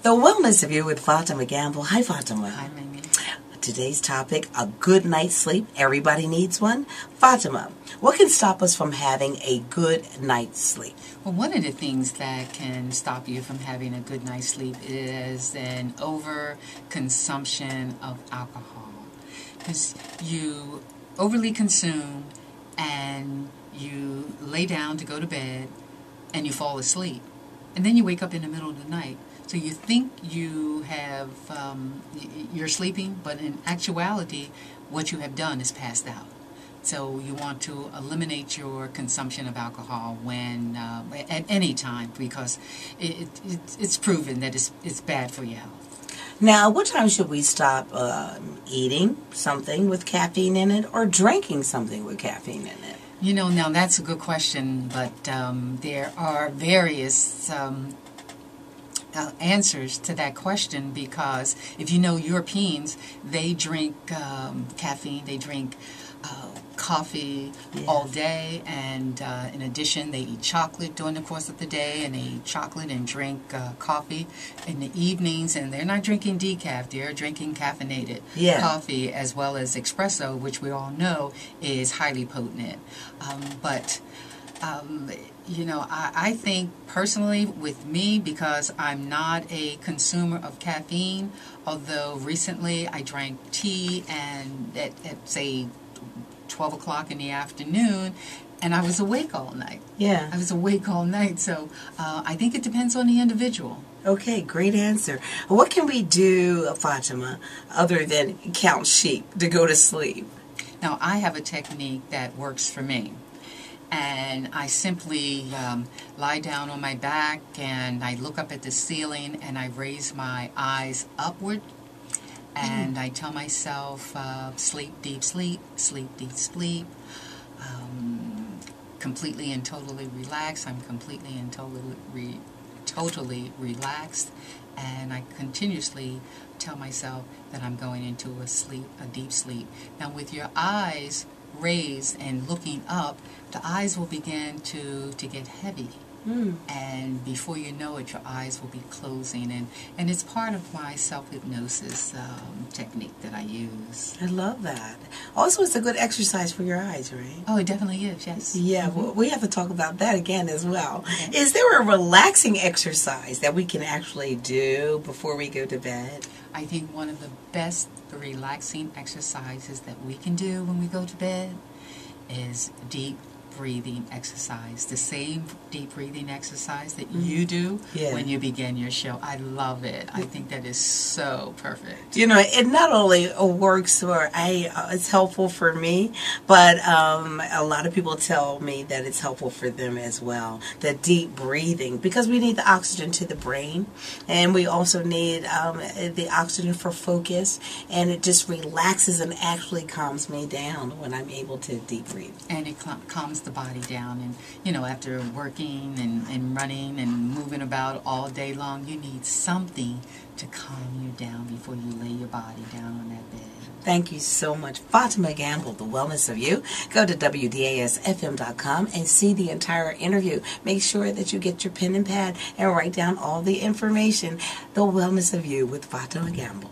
The Wellness Review with Faatimah Gamble. Hi, Faatimah. Hi, Mimi. Today's topic, a good night's sleep. Everybody needs one. Faatimah, what can stop us from having a good night's sleep? Well, one of the things that can stop you from having a good night's sleep is an over-consumption of alcohol. Because you overly consume and you lay down to go to bed and you fall asleep. And then you wake up in the middle of the night. So you think you have, you're sleeping, but in actuality, what you have done is passed out. So you want to eliminate your consumption of alcohol when, at any time, because it's proven that it's bad for your health. Now, what time should we stop eating something with caffeine in it or drinking something with caffeine in it? You know, now that's a good question, but there are various answers to that question, because if you know Europeans, they drink caffeine, they drink coffee all day, and in addition they eat chocolate during the course of the day, and they eat chocolate and drink coffee in the evenings, and they're not drinking decaf, they're drinking caffeinated coffee as well as espresso, which we all know is highly potent. You know, I think personally with me, because I'm not a consumer of caffeine, although recently I drank tea and at say 12 o'clock in the afternoon, and I was awake all night. I was awake all night, so I think it depends on the individual. Okay, great answer. What can we do, Faatimah, other than count sheep to go to sleep? Now, I have a technique that works for me. And I simply lie down on my back and I look up at the ceiling and I raise my eyes upward, and I tell myself, sleep, deep sleep, sleep, deep sleep, completely and totally relaxed. I'm completely and totally relaxed, and I continuously tell myself that I'm going into a deep sleep. Now, with your eyes raised and looking up, the eyes will begin to get heavy, and before you know it, your eyes will be closing, and it's part of my self-hypnosis technique that I use. I love that. Also, it's a good exercise for your eyes, right? Oh, it definitely is, yes. Yeah, well, we have to talk about that again as well. Okay. Is there a relaxing exercise that we can actually do before we go to bed? I think one of the best relaxing exercises that we can do when we go to bed is deep breathing exercise. The same deep breathing exercise that you do when you begin your show. I love it. I think that is so perfect. You know, it not only works for it's helpful for me, but a lot of people tell me that it's helpful for them as well. The deep breathing, because we need the oxygen to the brain, and we also need the oxygen for focus, and it just relaxes and actually calms me down when I'm able to deep breathe. And it calms the body down, and you know, after working and running and moving about all day long, you need something to calm you down before you lay your body down on that bed. Thank you so much, Faatimah Gamble, The Wellness of You. Go to WDASFM.com and see the entire interview. Make sure that you get your pen and pad and write down all the information. The Wellness of You with Faatimah Gamble.